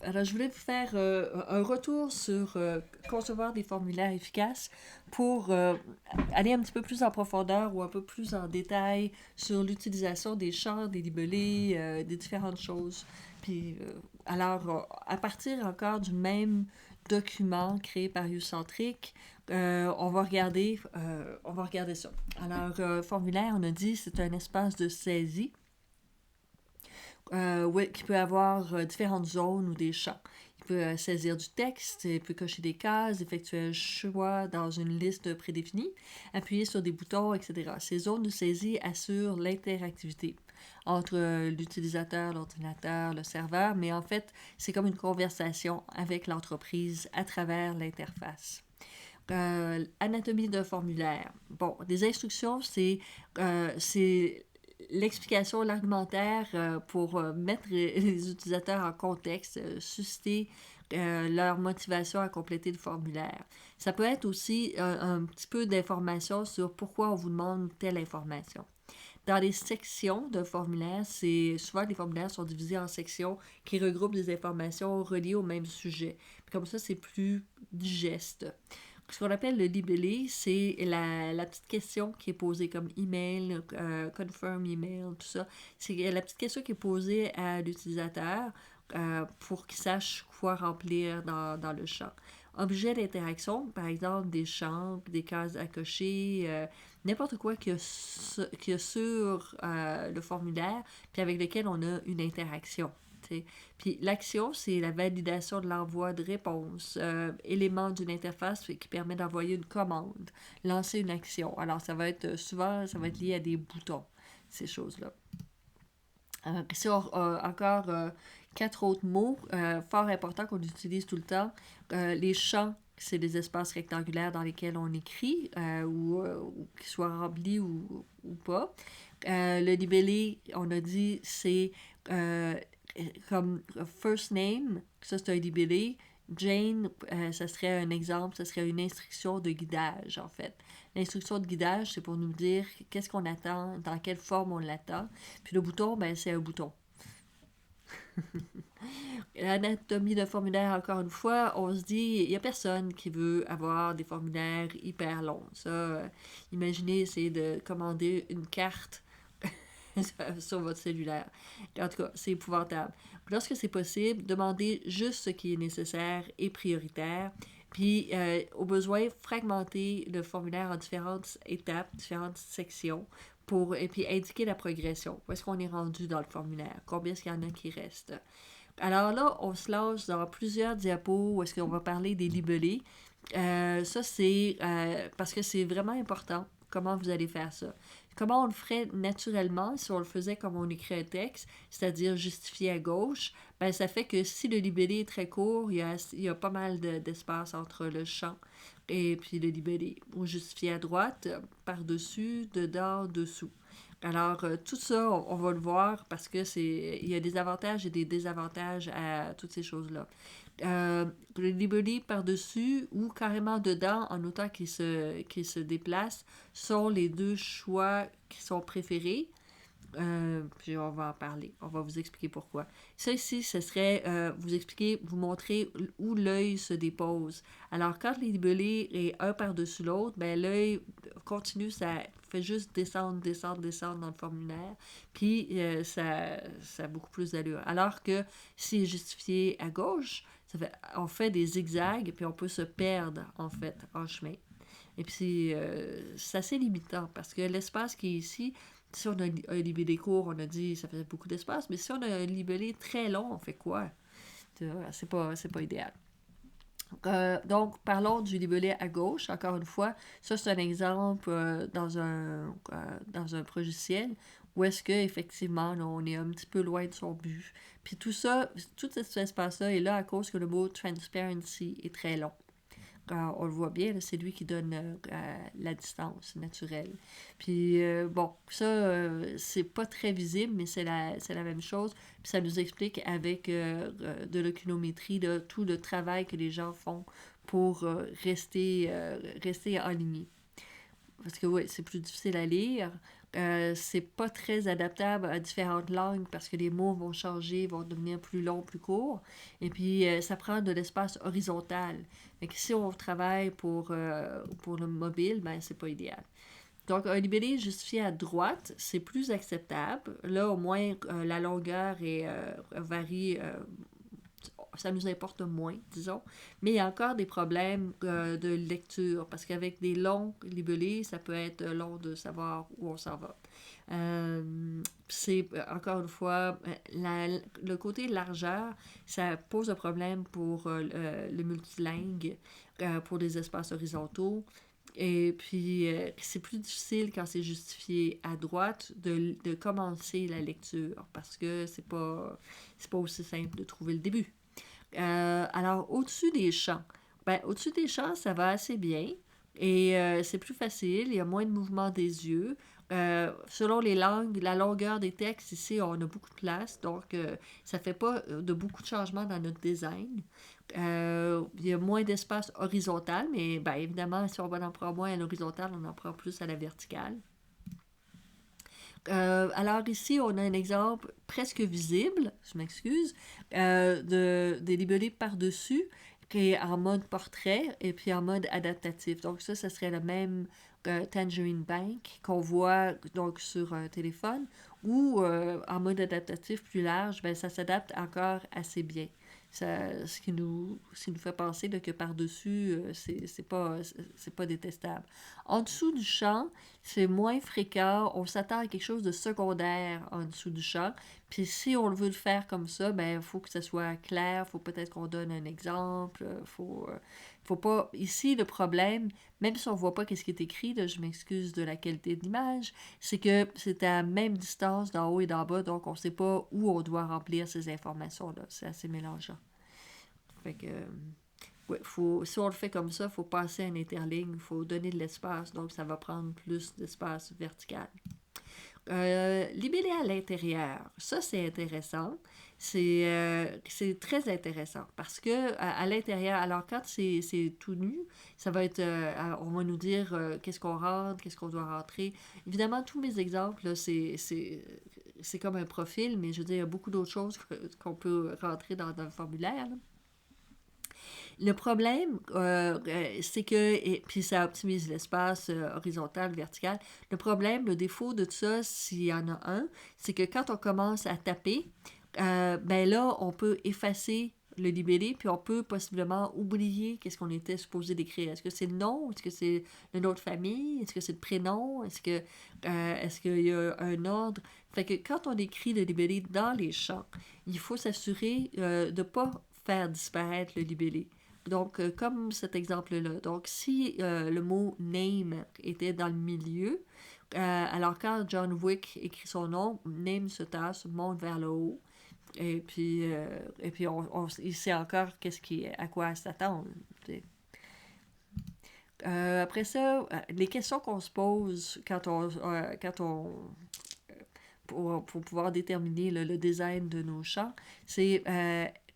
Alors, je voulais vous faire un retour sur concevoir des formulaires efficaces pour aller un petit peu plus en profondeur ou un peu plus en détail sur l'utilisation des champs, des libellés, des différentes choses. Puis, à partir encore du même document créé par Ucentric, on va regarder ça. Alors, formulaire, on a dit, c'est un espace de saisie oui, qui peut avoir différentes zones ou des champs. Il peut saisir du texte, il peut cocher des cases, effectuer un choix dans une liste prédéfinie, appuyer sur des boutons, etc. Ces zones de saisie assurent l'interactivité entre l'utilisateur, l'ordinateur, le serveur, mais en fait, c'est comme une conversation avec l'entreprise à travers l'interface. Anatomie d'un formulaire. Bon, des instructions, c'est l'explication, l'argumentaire pour mettre les utilisateurs en contexte, susciter leur motivation à compléter le formulaire. Ça peut être aussi un petit peu d'information sur pourquoi on vous demande telle information. Dans les sections d'un formulaire, c'est souvent les formulaires sont divisés en sections qui regroupent des informations reliées au même sujet. Puis comme ça, c'est plus digeste. Ce qu'on appelle le libellé, c'est la petite question qui est posée comme email, confirm email, tout ça. C'est la petite question qui est posée à l'utilisateur pour qu'il sache quoi remplir dans le champ. Objet d'interaction, par exemple des champs, des cases à cocher, n'importe quoi qu'il y a sur le formulaire, puis avec lequel on a une interaction. T'sais. Puis l'action, c'est la validation de l'envoi de réponse, élément d'une interface qui permet d'envoyer une commande, lancer une action. Alors ça va être souvent, ça va être lié à des boutons, ces choses-là. Ici, encore quatre autres mots fort importants qu'on utilise tout le temps. Les champs, c'est des espaces rectangulaires dans lesquels on écrit ou qu'ils soient remplis ou pas. Le libellé, on a dit, c'est euh, comme first name, ça c'est un libellé. Jane, ça serait un exemple, ça serait une instruction de guidage en fait. L'instruction de guidage, c'est pour nous dire qu'est-ce qu'on attend, dans quelle forme on l'attend. Puis le bouton, ben c'est un bouton. L'anatomie d'un formulaire, encore une fois, on se dit, il n'y a personne qui veut avoir des formulaires hyper longs. Ça, imaginez, essayer de commander une carte sur votre cellulaire. En tout cas, c'est épouvantable. Lorsque c'est possible, demandez juste ce qui est nécessaire et prioritaire. Puis, au besoin, fragmenter le formulaire en différentes étapes, différentes sections, et puis indiquer la progression. Où est-ce qu'on est rendu dans le formulaire? Combien est-ce qu'il y en a qui restent? Alors là, on se lance dans plusieurs diapos où est-ce qu'on va parler des libellés. Ça, c'est parce que c'est vraiment important comment vous allez faire ça. Comment on le ferait naturellement si on le faisait comme on écrit un texte, c'est-à-dire justifié à gauche, ben ça fait que si le libellé est très court, il y a pas mal d'espace entre le champ et puis le libellé. Ou justifié à droite, par-dessus, dedans, dessous. Alors, tout ça, on va le voir parce que il y a des avantages et des désavantages à toutes ces choses-là. Le libellé par-dessus ou carrément dedans, en autant qu'il se déplace, sont les deux choix qui sont préférés. Puis on va en parler. On va vous expliquer pourquoi. Ça ici, ce serait vous expliquer, vous montrer où l'œil se dépose. Alors, quand les libellés est un par-dessus l'autre, ben l'œil continue, ça fait juste descendre, descendre, descendre dans le formulaire. Puis ça a beaucoup plus d'allure. Alors que si est justifié à gauche, on fait des zigzags, puis on peut se perdre, en fait, en chemin. Et puis, c'est assez limitant parce que l'espace qui est ici, si on a un libellé court, on a dit ça faisait beaucoup d'espace, mais si on a un libellé très long, on fait quoi? C'est pas idéal. Donc, parlons du libellé à gauche, encore une fois. Ça, c'est un exemple dans un logiciel où est-ce qu'effectivement, on est un petit peu loin de son but. Puis tout ça, tout cet espace-là est là à cause que le mot transparency est très long. On le voit bien, là, c'est lui qui donne la distance naturelle. Puis bon, ça, c'est pas très visible, mais c'est la même chose. Puis ça nous explique avec de l'oculométrie tout le travail que les gens font pour rester alignés. Parce que oui, c'est plus difficile à lire. c'est pas très adaptable à différentes langues parce que les mots vont changer, vont devenir plus longs, plus courts. Et puis, ça prend de l'espace horizontal. Fait que si on travaille pour le mobile, ben, c'est pas idéal. Donc, un libellé justifié à droite, c'est plus acceptable. Là, au moins, la longueur varie, ça nous importe moins, disons. Mais il y a encore des problèmes de lecture, parce qu'avec des longs libellés, ça peut être long de savoir où on s'en va. C'est, encore une fois, le côté largeur, ça pose un problème pour le multilingue, pour les espaces horizontaux. Et puis, c'est plus difficile quand c'est justifié à droite de commencer la lecture parce que c'est pas aussi simple de trouver le début. Alors, au-dessus des champs, ben, au-dessus des champs, ça va assez bien et c'est plus facile, il y a moins de mouvement des yeux. Selon les langues, la longueur des textes, ici, on a beaucoup de place, donc ça fait pas de beaucoup de changements dans notre design. Il y a moins d'espace horizontal, mais ben, évidemment, si on en prend moins à l'horizontale, on en prend plus à la verticale. Alors ici, on a un exemple presque visible, je m'excuse, des libellés par-dessus, qui est en mode portrait et puis en mode adaptatif. Donc ça serait le même Tangerine Bank qu'on voit donc sur un téléphone ou en mode adaptatif plus large, ben, ça s'adapte encore assez bien. Ce qui nous fait penser là, que par-dessus, c'est pas détestable. En dessous du champ, c'est moins fréquent. On s'attend à quelque chose de secondaire en dessous du champ. Puis si on veut le faire comme ça, ben il faut que ça soit clair. Il faut peut-être qu'on donne un exemple. Faut pas... Ici, le problème, même si on voit pas qu'est-ce qui est écrit, là, je m'excuse de la qualité de l'image, c'est que c'est à la même distance d'en haut et d'en bas, donc on sait pas où on doit remplir ces informations-là. C'est assez mélangeant. Fait que... ouais, si on le fait comme ça, il faut passer un interligne, il faut donner de l'espace, donc ça va prendre plus d'espace vertical. Libellé à l'intérieur, ça c'est intéressant. C'est très intéressant parce que à l'intérieur, alors quand c'est tout nu, ça va être, on va nous dire qu'est-ce qu'on rentre, qu'est-ce qu'on doit rentrer. Évidemment, tous mes exemples, là, c'est comme un profil, mais je veux dire, il y a beaucoup d'autres choses qu'on peut rentrer dans le formulaire, là. Le problème, c'est que, et puis ça optimise l'espace horizontal, vertical. Le problème, le défaut de tout ça, s'il y en a un, c'est que quand on commence à taper, ben là, on peut effacer le libellé, puis on peut possiblement oublier qu'est-ce qu'on était supposé d'écrire. Est-ce que c'est le nom? Est-ce que c'est le nom de famille? Est-ce que c'est le prénom? Est-ce qu'il y a un ordre? Fait que quand on écrit le libellé dans les champs, il faut s'assurer de ne pas faire disparaître le libellé. Donc, comme cet exemple-là. Donc, si le mot name était dans le milieu, alors quand John Wick écrit son nom, name se tasse, monte vers le haut. Et puis il sait encore à quoi s'attendre. Après ça, les questions qu'on se pose pour pouvoir déterminer le design de nos champs, c'est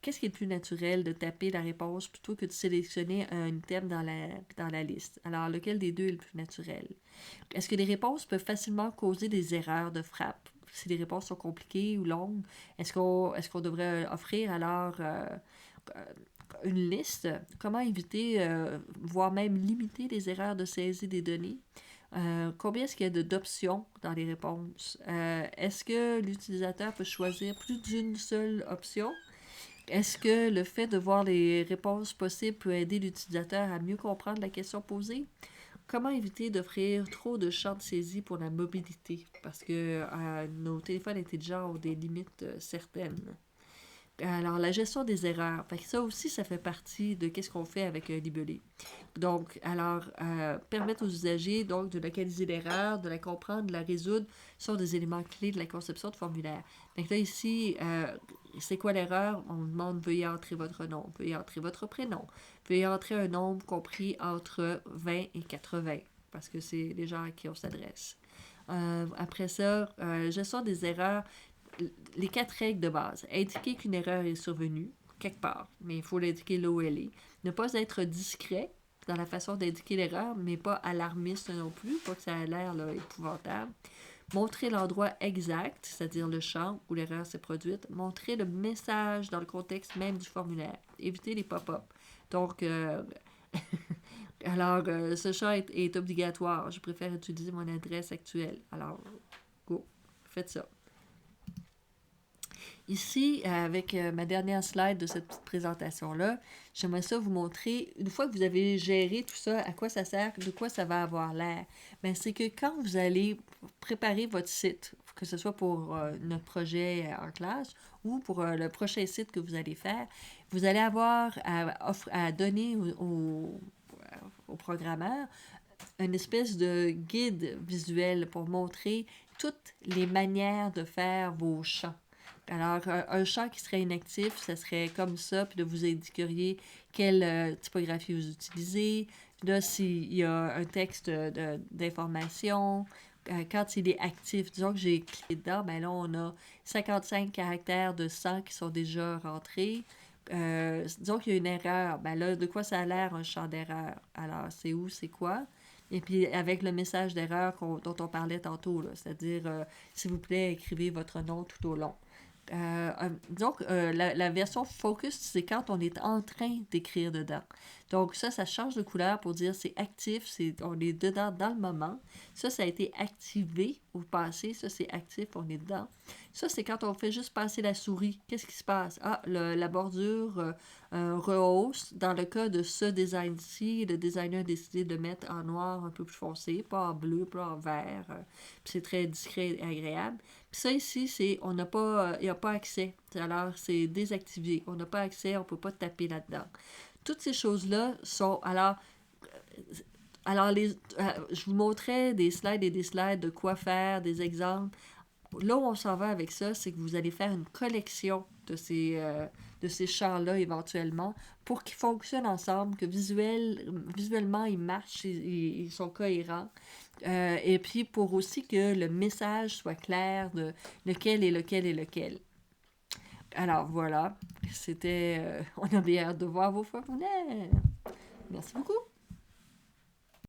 qu'est-ce qui est le plus naturel de taper la réponse plutôt que de sélectionner un item dans la liste? Alors, lequel des deux est le plus naturel? Est-ce que les réponses peuvent facilement causer des erreurs de frappe? Si les réponses sont compliquées ou longues, est-ce qu'on devrait offrir alors euh, une liste? Comment éviter, voire même limiter les erreurs de saisie des données? Combien est-ce qu'il y a d'options dans les réponses? Est-ce que l'utilisateur peut choisir plus d'une seule option? Est-ce que le fait de voir les réponses possibles peut aider l'utilisateur à mieux comprendre la question posée? Comment éviter d'offrir trop de champs de saisie pour la mobilité? Parce que nos téléphones intelligents ont des limites certaines. Alors, la gestion des erreurs. Fait que ça aussi, ça fait partie de qu'est-ce qu'on fait avec un libellé. Donc, alors, permettre aux usagers donc, de localiser l'erreur, de la comprendre, de la résoudre, sont des éléments clés de la conception de formulaire. Donc là, ici, c'est quoi l'erreur? On demande veuillez entrer votre nom, veuillez entrer votre prénom, veuillez entrer un nombre compris entre 20 et 80, parce que c'est les gens à qui on s'adresse. Après ça, gestion des erreurs, les 4 règles de base. Indiquer qu'une erreur est survenue, quelque part, mais il faut l'indiquer là où elle est. Ne pas être discret dans la façon d'indiquer l'erreur, mais pas alarmiste non plus, pas que ça a l'air là, épouvantable. Montrez l'endroit exact, c'est-à-dire le champ où l'erreur s'est produite. Montrez le message dans le contexte même du formulaire. Évitez les pop-up. Donc, ce champ est obligatoire. Je préfère utiliser mon adresse actuelle. Alors, go, faites ça. Ici, avec ma dernière slide de cette petite présentation-là, j'aimerais ça vous montrer, une fois que vous avez géré tout ça, à quoi ça sert, de quoi ça va avoir l'air. Bien, c'est que quand vous allez préparer votre site, que ce soit pour notre projet en classe ou pour le prochain site que vous allez faire, vous allez avoir à donner au programmeur une espèce de guide visuel pour montrer toutes les manières de faire vos champs. Alors, un champ qui serait inactif, ça serait comme ça, puis là, vous indiqueriez quelle typographie vous utilisez. Là, s'il y a un texte d'information, quand il est actif, disons que j'ai cliqué dedans, ben là, on a 55 caractères de 100 qui sont déjà rentrés. Disons qu'il y a une erreur, ben là, de quoi ça a l'air un champ d'erreur? Alors, c'est où, c'est quoi? Et puis, avec le message d'erreur dont on parlait tantôt, c'est-à-dire, s'il vous plaît, écrivez votre nom tout au long. Donc, la version focus, c'est quand on est en train d'écrire dedans. Donc, ça change de couleur pour dire c'est actif, on est dedans dans le moment. Ça a été activé au passé, ça c'est actif, on est dedans. Ça, c'est quand on fait juste passer la souris. Qu'est-ce qui se passe? Ah, la bordure rehausse. Dans le cas de ce design-ci, le designer a décidé de mettre en noir un peu plus foncé, pas en bleu, pas en vert. Puis c'est très discret et agréable. Puis ça ici, on n'a pas, il n'y a pas accès. Alors, c'est désactivé. On n'a pas accès, on ne peut pas taper là-dedans. Toutes ces choses-là sont... Alors je vous montrais des slides et des slides de quoi faire, des exemples. Là où on s'en va avec ça, c'est que vous allez faire une collection de ces champs-là éventuellement pour qu'ils fonctionnent ensemble, que visuellement ils marchent, ils sont cohérents. Et puis pour aussi que le message soit clair de lequel est lequel est lequel. Alors voilà, on a bien hâte de voir vos formulaires. Merci beaucoup.